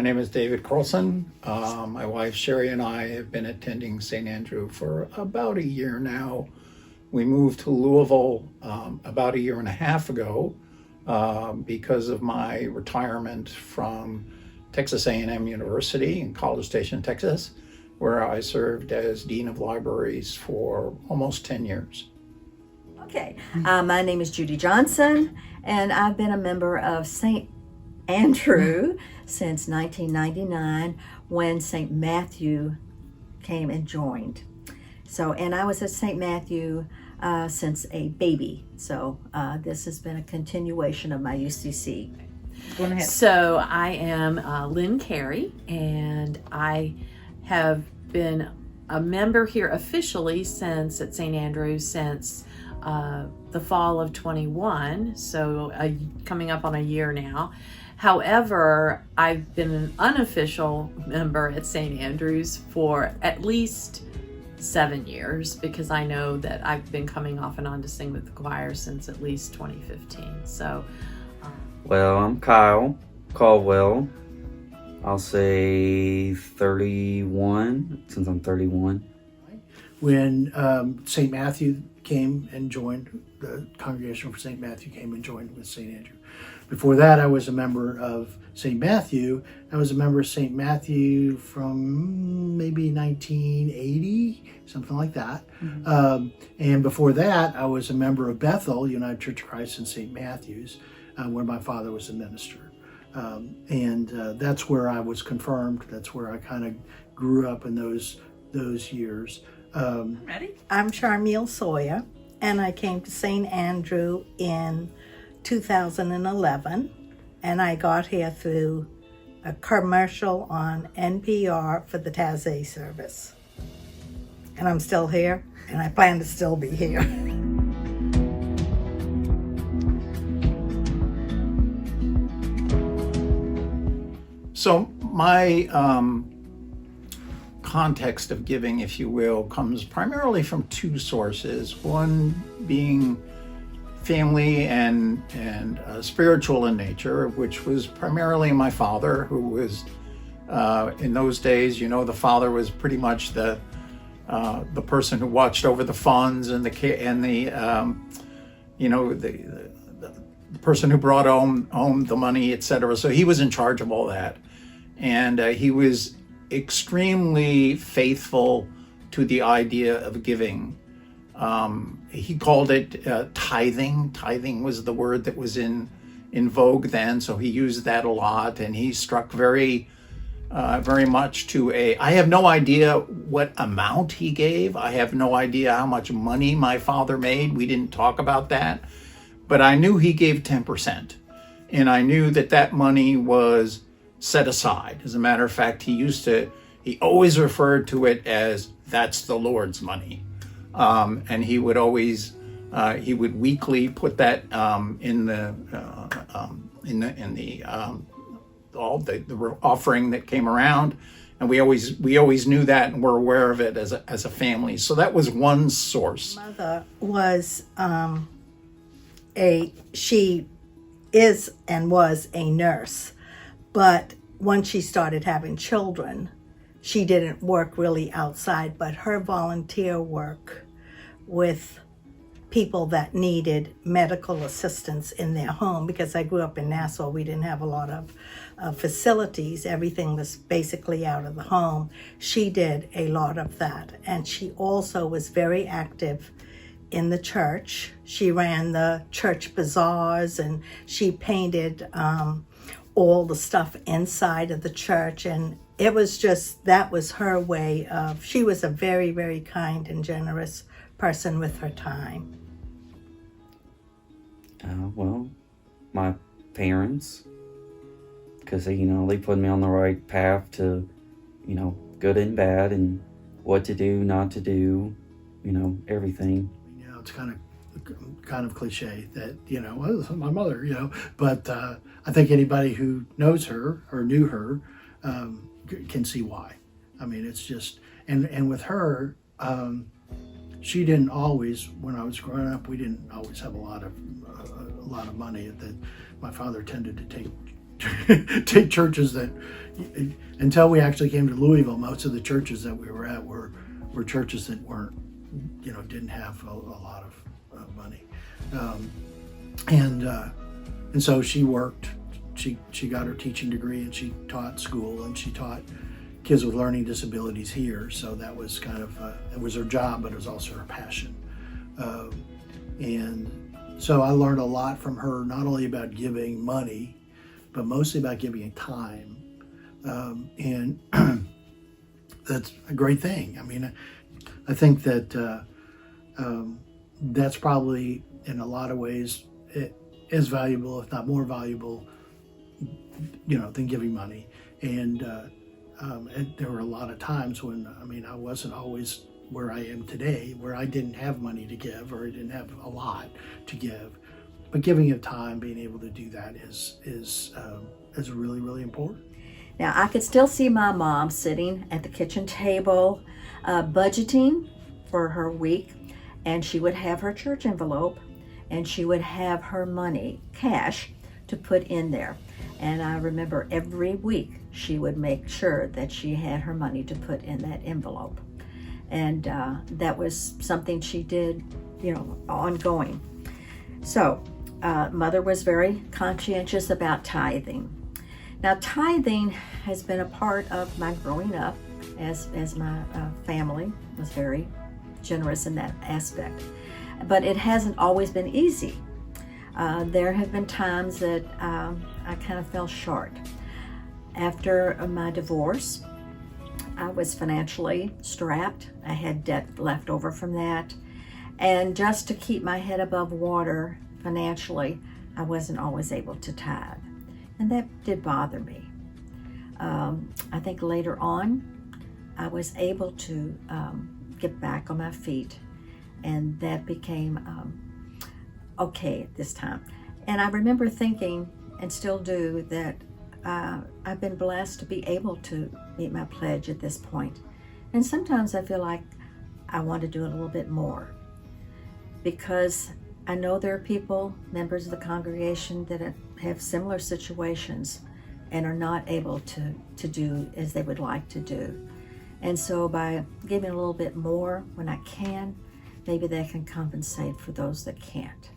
My name is David Carlson. My wife Sherry and I have been attending St. Andrew for about a year now. We moved to Louisville about a year and a half ago because of my retirement from Texas A&M University in College Station, Texas, where I served as Dean of Libraries for almost 10 years. Okay, my name is Judy Johnson, and I've been a member of St. Andrew since 1999 when St. Matthew came and joined. And I was at St. Matthew since a baby. This has been a continuation of my UCC. Go ahead. So I am Lynn Carey, and I have been a member here officially since at St. Andrews since the fall of 21, so coming up on a year now. However, I've been an unofficial member at St. Andrews for at least 7 years, because I know that I've been coming off and on to sing with the choir since at least 2015. Well, I'm Kyle Caldwell. I'll say 31, since I'm 31. When St. Matthew came and joined, the congregation for St. Matthew came and joined with St. Andrew. Before that, I was a member of St. Matthew. I was a member of St. Matthew from maybe 1980, something like that. Mm-hmm. And before that, I was a member of Bethel, United Church of Christ in St. Matthews, where my father was a minister. That's where I was confirmed. That's where I kind of grew up in those years. Ready? I'm Charmiel Sawyer, and I came to St. Andrew in 2011, and I got here through a commercial on NPR for the Taizé service. And I'm still here, and I plan to still be here. So my context of giving, if you will, comes primarily from two sources. One being family and spiritual in nature, which was primarily my father, who was in those days, the father was pretty much the person who watched over the funds and the person who brought home the money, etc. So he was in charge of all that, and he was extremely faithful to the idea of giving. He called it tithing. Tithing was the word that was in vogue then, so he used that a lot, and he struck very much to I have no idea what amount he gave. I have no idea how much money my father made. We didn't talk about that, but I knew he gave 10%, and I knew that money was set aside. As a matter of fact, he always referred to it as, that's the Lord's money. And he would always, he would weekly put that in the offering that came around, and we always knew that and were aware of it as a family. So that was one source. Mother was she is and was a nurse, but once she started having children, she didn't work really outside, but her volunteer work with people that needed medical assistance in their home, because I grew up in Nassau, we didn't have a lot of facilities. Everything was basically out of the home. She did a lot of that. And she also was very active in the church. She ran the church bazaars, and she painted all the stuff inside of the church. And it was just, that was her way of, she was a very, very kind and generous person with her time. Well, my parents, because they put me on the right path to, good and bad, and what to do, not to do, everything. It's kind of cliche that, well, this is my mother, but I think anybody who knows her or knew her can see why. I mean, it's just, and with her, she didn't always, when I was growing up, we didn't always have a lot of money. That my father tended to take take churches that, until we actually came to Louisville, most of the churches that we were at were churches that weren't, didn't have a lot of money. And so she worked. She got her teaching degree, and she taught school, and she taught kids with learning disabilities here. So that was kind of it was her job, but it was also her passion. And so I learned a lot from her, not only about giving money, but mostly about giving time. And that's a great thing. I mean, I think that that's probably in a lot of ways as valuable, if not more valuable, than giving money. And there were a lot of times when, I wasn't always where I am today, where I didn't have money to give, or I didn't have a lot to give. But giving of time, being able to do that is really, really important. Now, I could still see my mom sitting at the kitchen table, budgeting for her week, and she would have her church envelope, and she would have her money, cash, to put in there. And I remember every week she would make sure that she had her money to put in that envelope. And that was something she did, ongoing. So, Mother was very conscientious about tithing. Now, tithing has been a part of my growing up, as my family was very generous in that aspect. But it hasn't always been easy. There have been times that I kind of fell short. After my divorce, I was financially strapped. I had debt left over from that. And just to keep my head above water financially, I wasn't always able to tithe. And that did bother me. I think later on, I was able to get back on my feet, and that became okay at this time. And I remember thinking, and still do, that I've been blessed to be able to meet my pledge at this point. And sometimes I feel like I want to do a little bit more, because I know there are people, members of the congregation, that have similar situations and are not able to do as they would like to do. And so by giving a little bit more when I can, maybe that can compensate for those that can't.